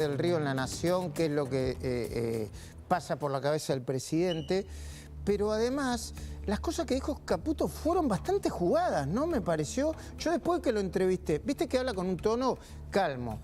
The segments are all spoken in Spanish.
del Río en La Nación, qué es lo que pasa por la cabeza del presidente, pero además las cosas que dijo Caputo fueron bastante jugadas, ¿no? Me pareció, yo después que lo entrevisté, viste que habla con un tono calmo,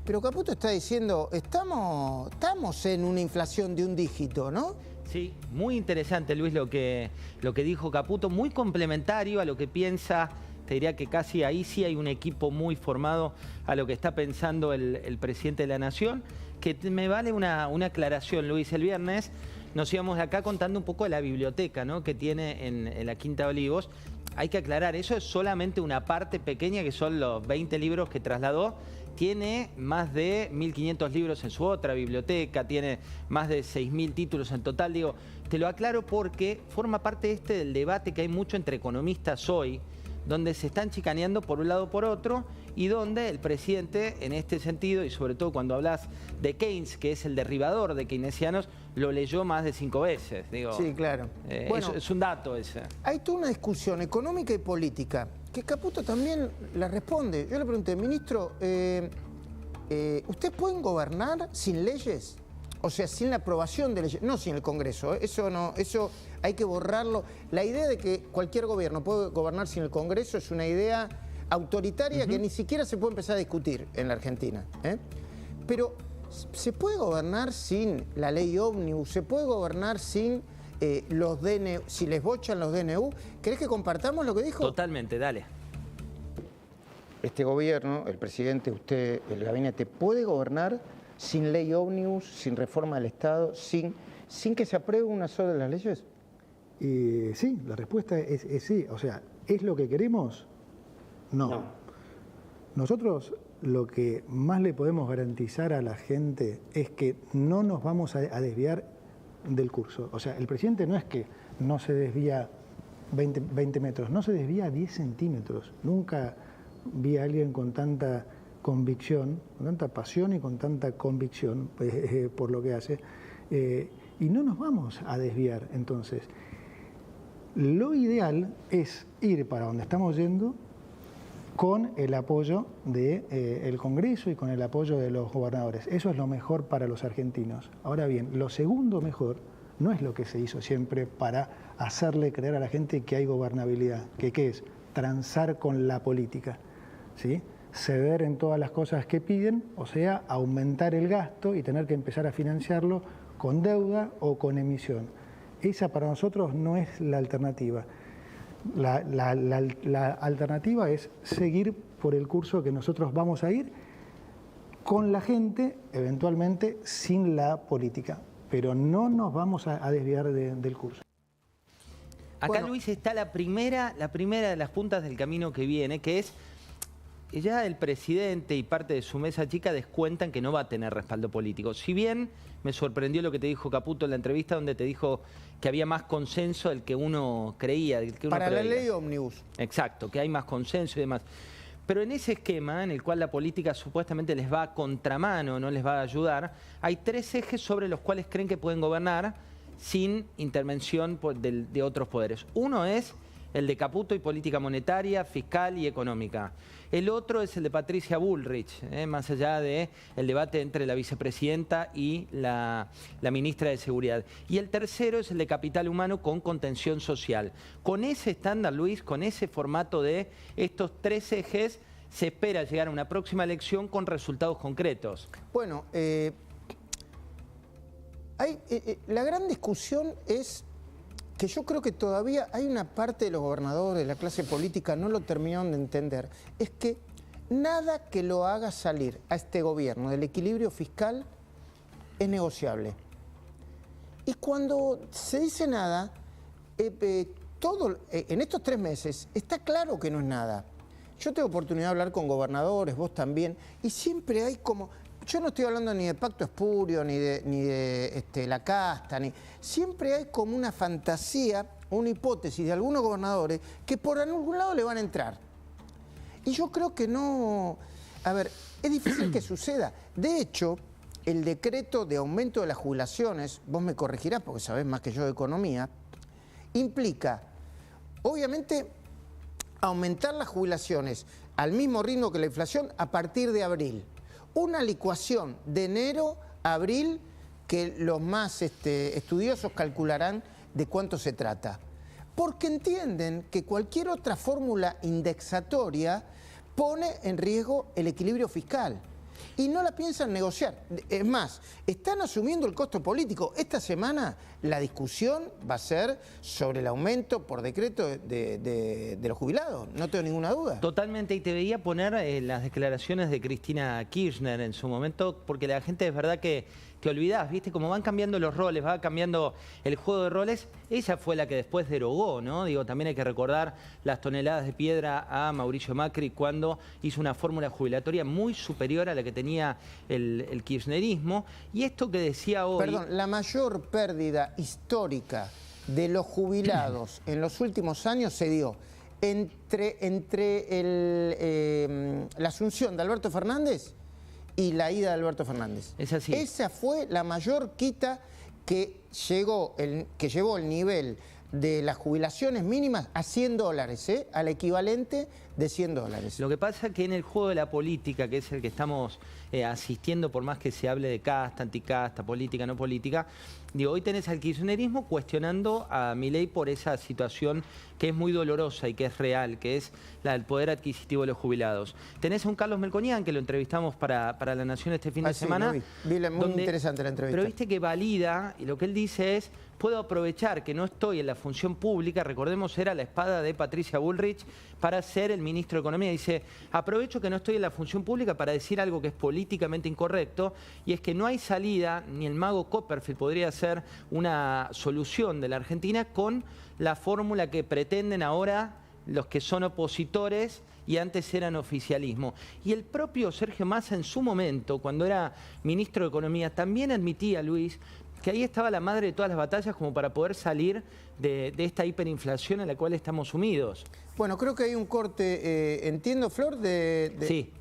pero Caputo está diciendo, estamos en una inflación de un dígito, ¿no? Sí, muy interesante, Luis, lo que dijo Caputo, muy complementario a lo que piensa. Te diría que casi ahí sí hay un equipo muy formado a lo que está pensando el presidente de la Nación, que me vale una aclaración, Luis. El viernes nos íbamos de acá contando un poco de la biblioteca, ¿no?, que tiene en la Quinta de Olivos. Hay que aclarar, eso es solamente una parte pequeña, que son los 20 libros que trasladó. Tiene más de 1.500 libros en su otra biblioteca, tiene más de 6.000 títulos en total. Digo, te lo aclaro porque forma parte del debate que hay mucho entre economistas hoy, donde se están chicaneando por un lado o por otro, y donde el presidente, en este sentido, y sobre todo cuando hablas de Keynes, que es el derribador de keynesianos, lo leyó más de 5 veces. Digo, sí, claro. Bueno, es un dato ese. Hay toda una discusión económica y política, que Caputo también la responde. Yo le pregunté, ministro, ¿ustedes pueden gobernar sin leyes? O sea, sin la aprobación de leyes, no sin el Congreso, eso no, eso hay que borrarlo. La idea de que cualquier gobierno puede gobernar sin el Congreso es una idea autoritaria que ni siquiera se puede empezar a discutir en la Argentina. Pero ¿se puede gobernar sin la ley ómnibus? ¿Se puede gobernar sin los DNU? Si les bochan los DNU, ¿querés que compartamos lo que dijo? Totalmente, dale. Este gobierno, el presidente, usted, el gabinete, ¿puede gobernar sin ley ómnibus, sin reforma del Estado, sin que se apruebe una sola de las leyes? Sí, la respuesta es sí. O sea, ¿es lo que queremos? No. Nosotros lo que más le podemos garantizar a la gente es que no nos vamos a desviar del curso. O sea, el presidente no es que no se desvía 20 metros, no se desvía 10 centímetros. Nunca vi a alguien con tanta convicción, con tanta pasión y con tanta convicción por lo que hace, y no nos vamos a desviar. Entonces, lo ideal es ir para donde estamos yendo con el apoyo del Congreso y con el apoyo de los gobernadores. Eso es lo mejor para los argentinos. Ahora bien, lo segundo mejor no es lo que se hizo siempre para hacerle creer a la gente que hay gobernabilidad, que ¿qué es? Transar con la política, ¿sí? Ceder en todas las cosas que piden, o sea, aumentar el gasto y tener que empezar a financiarlo con deuda o con emisión. Esa para nosotros no es la alternativa. La alternativa es seguir por el curso que nosotros vamos a ir con la gente, eventualmente sin la política, pero no nos vamos a desviar del curso. Acá, bueno, Luis, está la primera de las puntas del camino que viene, que es ya el presidente y parte de su mesa chica descuentan que no va a tener respaldo político. Si bien me sorprendió lo que te dijo Caputo en la entrevista, donde te dijo que había más consenso del que uno creía. Para la ley ómnibus. Exacto, que hay más consenso y demás. Pero en ese esquema en el cual la política supuestamente les va a contramano, no les va a ayudar, hay 3 ejes sobre los cuales creen que pueden gobernar sin intervención de otros poderes. Uno es el de Caputo y política monetaria, fiscal y económica. El otro es el de Patricia Bullrich, más allá del debate entre la vicepresidenta y la ministra de Seguridad. Y el tercero es el de capital humano con contención social. Con ese estándar, Luis, con ese formato de estos 3 ejes, se espera llegar a una próxima elección con resultados concretos. Bueno, la gran discusión es que yo creo que todavía hay una parte de los gobernadores, de la clase política, no lo terminaron de entender, es que nada que lo haga salir a este gobierno del equilibrio fiscal es negociable. Y cuando se dice nada, en estos 3 meses está claro que no es nada. Yo tengo oportunidad de hablar con gobernadores, vos también, y siempre hay como... Yo no estoy hablando ni de pacto espurio, ni de la casta, siempre hay como una fantasía, una hipótesis de algunos gobernadores que por algún lado le van a entrar. Y yo creo que no... A ver, es difícil que suceda. De hecho, el decreto de aumento de las jubilaciones, vos me corregirás porque sabés más que yo de economía, implica, obviamente, aumentar las jubilaciones al mismo ritmo que la inflación a partir de abril. una licuación de enero a abril que los más estudiosos calcularán de cuánto se trata. Porque entienden que cualquier otra fórmula indexatoria pone en riesgo el equilibrio fiscal. Y no la piensan negociar. Es más, están asumiendo el costo político. Esta semana la discusión va a ser sobre el aumento por decreto de los jubilados. No tengo ninguna duda. Totalmente. Y te veía poner las declaraciones de Cristina Kirchner en su momento, porque la gente es verdad que te olvidás, ¿viste? Como van cambiando los roles, va cambiando el juego de roles. Ella fue la que después derogó, ¿no? Digo, también hay que recordar las toneladas de piedra a Mauricio Macri cuando hizo una fórmula jubilatoria muy superior a la que tenía el kirchnerismo. Y esto que decía hoy... Perdón, la mayor pérdida histórica de los jubilados en los últimos años se dio entre la asunción de Alberto Fernández y la ida de Alberto Fernández. Es así. Esa fue la mayor quita que llevó el nivel de las jubilaciones mínimas a $100, al equivalente de $100. Lo que pasa es que en el juego de la política, que es el que estamos asistiendo, por más que se hable de casta, anticasta, política, no política, digo, hoy tenés al kirchnerismo cuestionando a Milei por esa situación que es muy dolorosa y que es real, que es la del poder adquisitivo de los jubilados. Tenés a un Carlos Melconian, que lo entrevistamos para La Nación este fin de semana. Vi muy interesante la entrevista. Pero viste que valida, y lo que él dice es: puedo aprovechar que no estoy en la función pública, recordemos era la espada de Patricia Bullrich para ser el ministro de Economía. Dice, aprovecho que no estoy en la función pública para decir algo que es políticamente incorrecto, y es que no hay salida, ni el mago Copperfield podría ser una solución de la Argentina con la fórmula que pretenden ahora los que son opositores y antes eran oficialismo. Y el propio Sergio Massa en su momento, cuando era ministro de Economía, también admitía, Luis, que ahí estaba la madre de todas las batallas como para poder salir de esta hiperinflación en la cual estamos sumidos. Bueno, creo que hay un corte, entiendo, Flor, sí,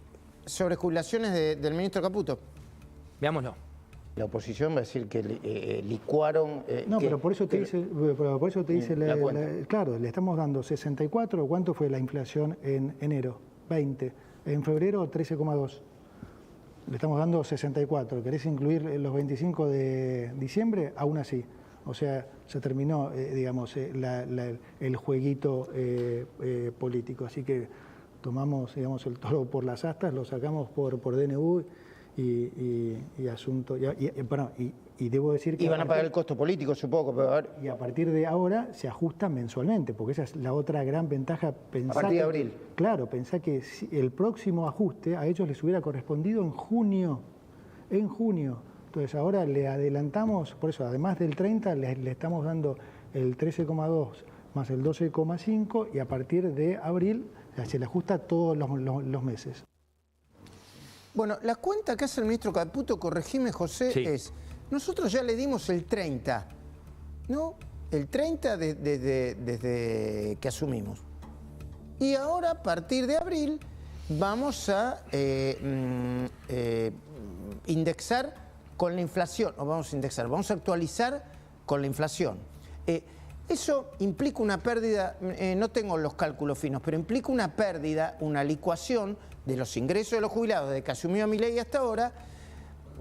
sobre jubilaciones del ministro Caputo. Veámoslo. La oposición va a decir que licuaron... no, pero por eso te dice, claro, le estamos dando 64, ¿cuánto fue la inflación en enero? 20. En febrero, 13,2. Le estamos dando 64. ¿Querés incluir los 25 de diciembre? Aún así. O sea, se terminó, digamos, el jueguito político. Así que tomamos, digamos, el toro por las astas, lo sacamos por DNU y asunto. Y debo decir que... Y van a pagar el costo político, supongo. Pero a ver. Y a partir de ahora se ajustan mensualmente, porque esa es la otra gran ventaja. A partir de abril. Claro, pensá que el próximo ajuste a ellos les hubiera correspondido en junio. En junio. Entonces ahora le adelantamos, por eso además del 30 le estamos dando el 13,2 más el 12,5 y a partir de abril se le ajusta todos los meses. Bueno, la cuenta que hace el ministro Caputo, corregime José, sí, es, nosotros ya le dimos el 30, ¿no? El 30 desde que asumimos. Y ahora, a partir de abril, vamos a indexar con la inflación, vamos a actualizar con la inflación. Eso implica una pérdida, no tengo los cálculos finos, pero implica una pérdida, una licuación de los ingresos de los jubilados desde que asumió Milei hasta ahora,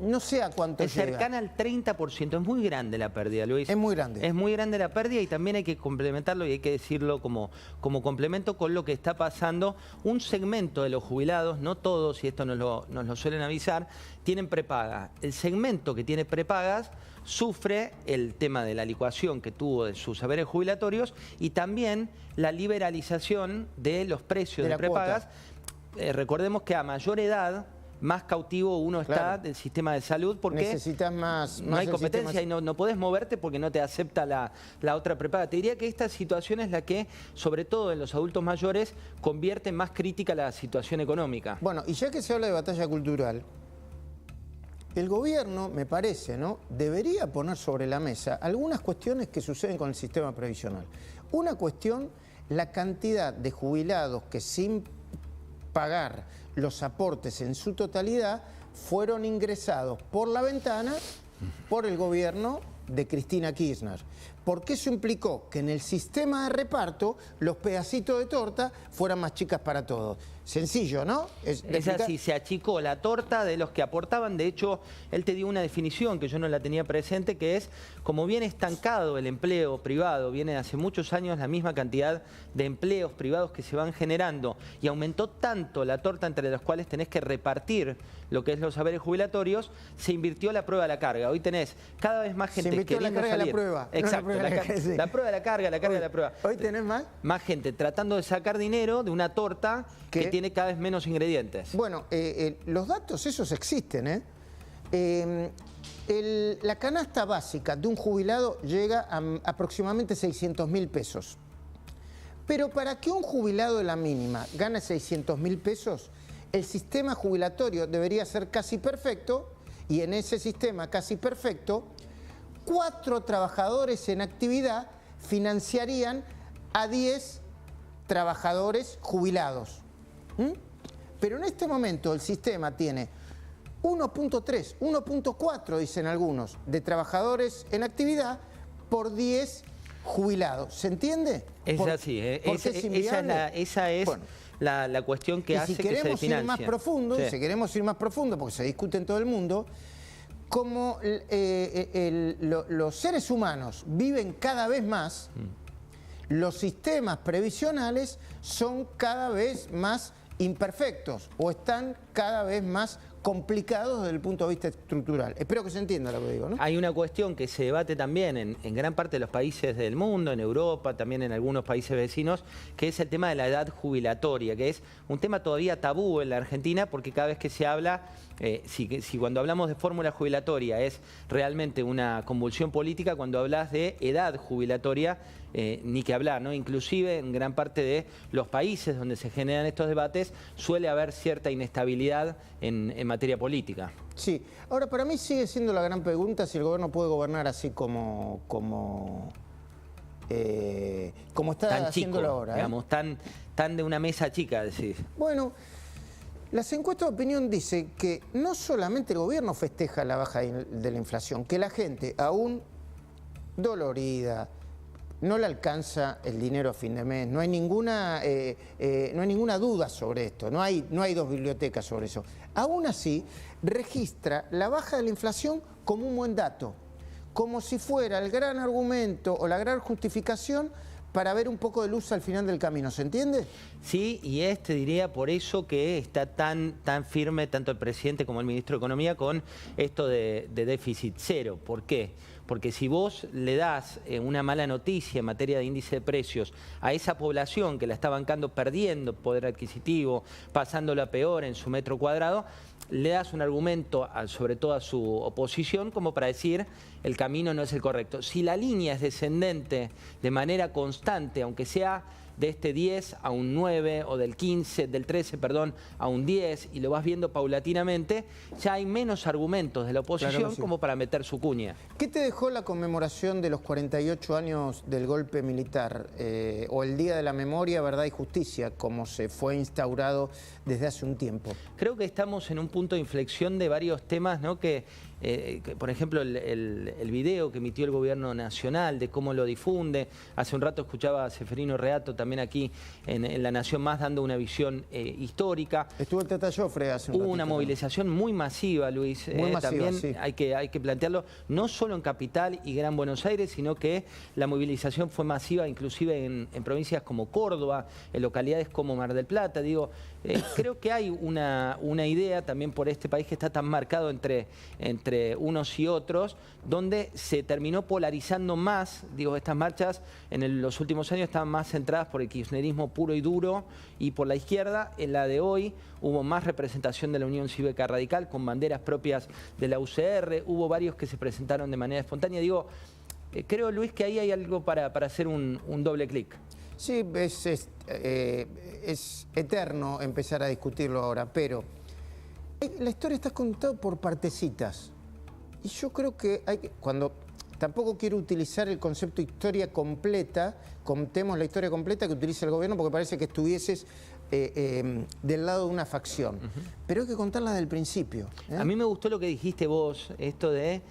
no sé a cuánto es llega. cercana al 30%, es muy grande la pérdida, Luis. Es muy grande. Es muy grande la pérdida y también hay que complementarlo y hay que decirlo como complemento con lo que está pasando. Un segmento de los jubilados, no todos, y esto nos lo suelen avisar, tienen prepaga. El segmento que tiene prepagas sufre el tema de la licuación que tuvo de sus haberes jubilatorios y también la liberalización de los precios de prepagas. Recordemos que a mayor edad, más cautivo uno está del sistema de salud porque necesitas más no hay competencia y no podés moverte porque no te acepta la otra prepaga. Te diría que esta situación es la que, sobre todo en los adultos mayores, convierte en más crítica la situación económica. Bueno, y ya que se habla de batalla cultural, el gobierno, me parece, ¿no?, debería poner sobre la mesa algunas cuestiones que suceden con el sistema previsional. Una cuestión, la cantidad de jubilados que sin pagar los aportes en su totalidad fueron ingresados por la ventana por el gobierno de Cristina Kirchner. porque eso implicó que en el sistema de reparto los pedacitos de torta fueran más chicas para todos. Sencillo, ¿no? Es así, se achicó la torta de los que aportaban. De hecho, él te dio una definición que yo no la tenía presente, que es, como viene estancado el empleo privado, viene hace muchos años la misma cantidad de empleos privados que se van generando, y aumentó tanto la torta entre los cuales tenés que repartir lo que es los saberes jubilatorios, se invirtió la prueba de la carga. Hoy tenés cada vez más gente queriendo la carga salir. De la prueba. Exacto, no la prueba de la carga, la carga de la prueba. ¿Hoy tenés más? Más gente tratando de sacar dinero de una torta que tiene cada vez menos ingredientes. Bueno, los datos esos existen, la canasta básica de un jubilado llega a aproximadamente 600.000 pesos. Pero para que un jubilado de la mínima gane 600.000 pesos, el sistema jubilatorio debería ser casi perfecto, y en ese sistema casi perfecto, 4 trabajadores en actividad financiarían a 10 trabajadores jubilados. Pero en este momento el sistema tiene 1.3, 1.4, dicen algunos, de trabajadores en actividad por 10 jubilados. ¿Se entiende? Es así, esa es bueno, la cuestión que hace que se financie. Si queremos ir más profundo, si queremos ir más profundo, porque se discute en todo el mundo, como los seres humanos viven cada vez más, los sistemas previsionales son cada vez más imperfectos o están cada vez más complicados desde el punto de vista estructural. Espero que se entienda lo que digo, ¿no? Hay una cuestión que se debate también en gran parte de los países del mundo, en Europa, también en algunos países vecinos, que es el tema de la edad jubilatoria, que es un tema todavía tabú en la Argentina, porque cada vez que se habla, si cuando hablamos de fórmula jubilatoria es realmente una convulsión política, cuando hablas de edad jubilatoria, ni que hablar, ¿no? Inclusive en gran parte de los países donde se generan estos debates suele haber cierta inestabilidad en materia política. Sí, ahora para mí sigue siendo la gran pregunta si el gobierno puede gobernar así como está haciéndolo ahora. Digamos, tan de una mesa chica, decís. Bueno, las encuestas de opinión dicen que no solamente el gobierno festeja la baja de la inflación, que la gente aún dolorida, no le alcanza el dinero a fin de mes, no hay ninguna duda sobre esto, no hay 2 bibliotecas sobre eso. Aún así, registra la baja de la inflación como un buen dato, como si fuera el gran argumento o la gran justificación para ver un poco de luz al final del camino, ¿se entiende? Sí, y te diría por eso que está tan firme tanto el presidente como el ministro de Economía con esto de déficit cero. ¿Por qué? Porque si vos le das una mala noticia en materia de índice de precios a esa población que la está bancando perdiendo poder adquisitivo, pasándola peor en su metro cuadrado, le das un argumento, sobre todo a su oposición, como para decir el camino no es el correcto. Si la línea es descendente de manera constante, aunque sea de este 10 a un 9 o del 13, perdón, a un 10 y lo vas viendo paulatinamente, ya hay menos argumentos de la oposición, claro, sí, como para meter su cuña. ¿Qué te dejó la conmemoración de los 48 años del golpe militar o el Día de la Memoria, Verdad y Justicia, como se fue instaurado desde hace un tiempo? Creo que estamos en un punto de inflexión de varios temas, ¿no? Que por ejemplo, el video que emitió el gobierno nacional, de cómo lo difunde. Hace un rato escuchaba a Seferino Reato también aquí en La Nación Más dando una visión histórica. Estuvo el Tata Joffre hace un ratito. Hubo una movilización muy masiva, Luis. Muy masiva, también sí. hay que plantearlo, no solo en Capital y Gran Buenos Aires, sino que la movilización fue masiva inclusive en provincias como Córdoba, en localidades como Mar del Plata. Digo, creo que hay una idea también por este país que está tan marcado entre unos y otros, donde se terminó polarizando más. Digo, estas marchas en los últimos años estaban más centradas por el kirchnerismo puro y duro y por la izquierda. En la de hoy hubo más representación de la Unión Cívica Radical con banderas propias de la UCR, hubo varios que se presentaron de manera espontánea. Digo, creo, Luis, que ahí hay algo para hacer un doble clic. Sí, es eterno empezar a discutirlo ahora, pero la historia está contada por partecitas. Y yo creo que tampoco quiero utilizar el concepto historia completa, contemos la historia completa que utiliza el gobierno, porque parece que estuvieses del lado de una facción. Pero hay que contarla del principio. A mí me gustó lo que dijiste vos, esto de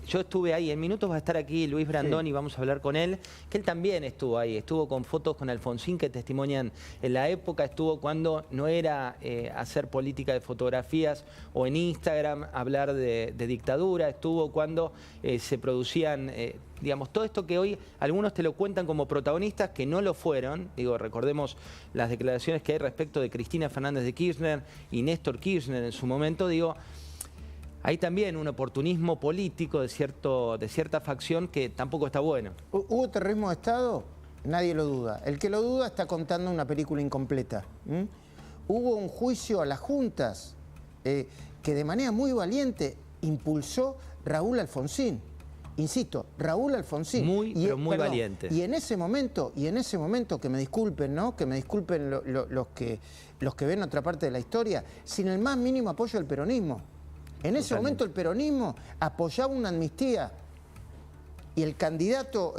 yo estuve ahí, en minutos va a estar aquí Luis Brandoni, vamos a hablar con él, que él también estuvo ahí, estuvo con fotos con Alfonsín que testimonian en la época, estuvo cuando no era hacer política de fotografías o en Instagram hablar de dictadura, estuvo cuando se producían, digamos, todo esto que hoy algunos te lo cuentan como protagonistas que no lo fueron, digo, recordemos las declaraciones que hay respecto de Cristina Fernández de Kirchner y Néstor Kirchner en su momento, digo, hay también un oportunismo político de cierta facción que tampoco está bueno. ¿Hubo terrorismo de Estado? Nadie lo duda. El que lo duda está contando una película incompleta. Hubo un juicio a las juntas que de manera muy valiente impulsó Raúl Alfonsín. Insisto, Raúl Alfonsín. Pero muy valiente. Y en ese momento, que me disculpen, ¿no? Que me disculpen los que ven otra parte de la historia, sin el más mínimo apoyo del peronismo. En ese momento el peronismo apoyaba una amnistía y el candidato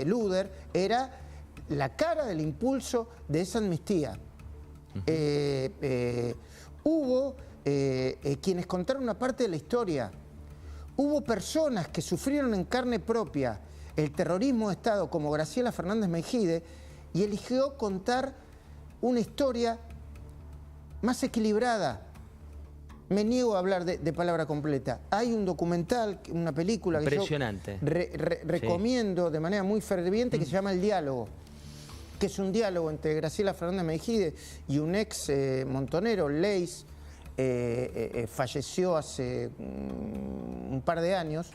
Luder era la cara del impulso de esa amnistía. Hubo quienes contaron una parte de la historia. Hubo personas que sufrieron en carne propia el terrorismo de Estado, como Graciela Fernández Meijide, y eligió contar una historia más equilibrada. Me niego a hablar de palabra completa. Hay un documental, una película que yo recomiendo de manera muy ferviente que se llama El Diálogo, que es un diálogo entre Graciela Fernández Meijide y un ex montonero, Leis, falleció hace un par de años,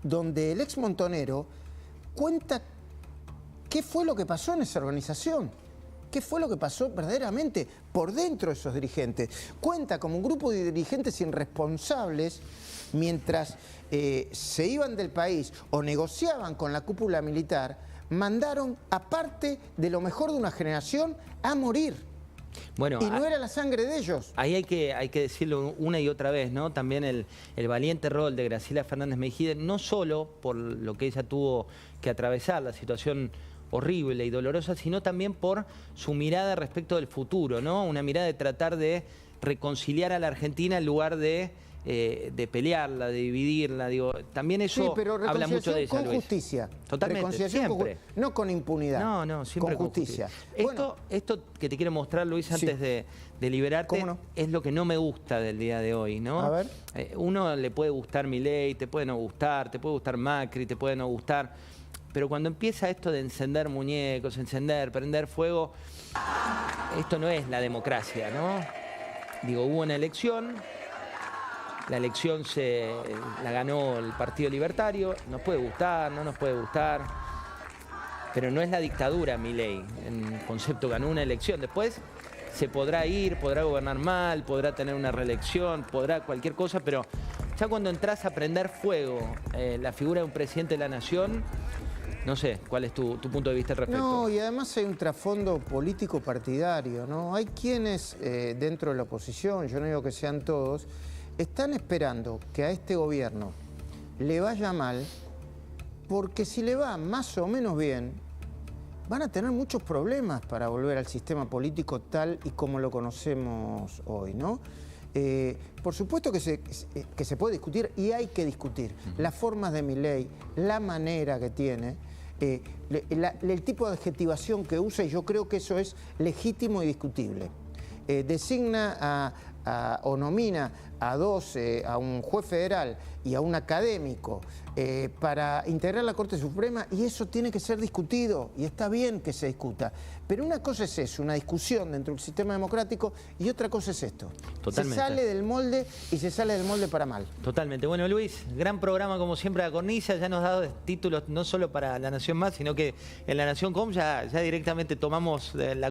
donde el ex montonero cuenta qué fue lo que pasó en esa organización. ¿Qué fue lo que pasó verdaderamente por dentro de esos dirigentes? Cuenta como un grupo de dirigentes irresponsables, mientras se iban del país o negociaban con la cúpula militar, mandaron a parte de lo mejor de una generación a morir. Bueno, y no era la sangre de ellos. Ahí hay que decirlo una y otra vez, ¿no? También el valiente rol de Graciela Fernández Meijide, no solo por lo que ella tuvo que atravesar, la situación horrible y dolorosa, sino también por su mirada respecto del futuro, ¿no? Una mirada de tratar de reconciliar a la Argentina en lugar de pelearla, de dividirla. Digo, también eso habla mucho de ella, con Luis. Justicia. Totalmente, siempre. No con impunidad. No, siempre con justicia. Esto que te quiero mostrar, Luis, antes de liberarte, es lo que no me gusta del día de hoy, ¿no? A ver. Uno le puede gustar Milei, te puede no gustar, te puede gustar Macri, te puede no gustar. Pero cuando empieza esto de encender muñecos, prender fuego, esto no es la democracia, ¿no? Digo, hubo una elección, la elección la ganó el Partido Libertario, nos puede gustar, no nos puede gustar, pero no es la dictadura Milei, en concepto ganó una elección. Después se podrá ir, podrá gobernar mal, podrá tener una reelección, podrá cualquier cosa, pero ya cuando entras a prender fuego la figura de un presidente de la nación, no sé, ¿cuál es tu punto de vista al respecto? No, y además hay un trasfondo político partidario, ¿no? Hay quienes dentro de la oposición, yo no digo que sean todos, están esperando que a este gobierno le vaya mal, porque si le va más o menos bien, van a tener muchos problemas para volver al sistema político tal y como lo conocemos hoy, ¿no? Por supuesto que se puede discutir y hay que discutir las formas de Milei, la manera que tiene, el tipo de adjetivación que usa, y yo creo que eso es legítimo y discutible. Designa o nomina a un juez federal y a un académico para integrar la Corte Suprema, y eso tiene que ser discutido y está bien que se discuta. Pero una cosa es eso, una discusión dentro del sistema democrático, y otra cosa es esto. Totalmente. Se sale del molde y se sale del molde para mal. Totalmente. Bueno, Luis, gran programa como siempre a Cornisa, ya nos ha dado títulos no solo para La Nación Más, sino que en La Nación.com ya directamente tomamos la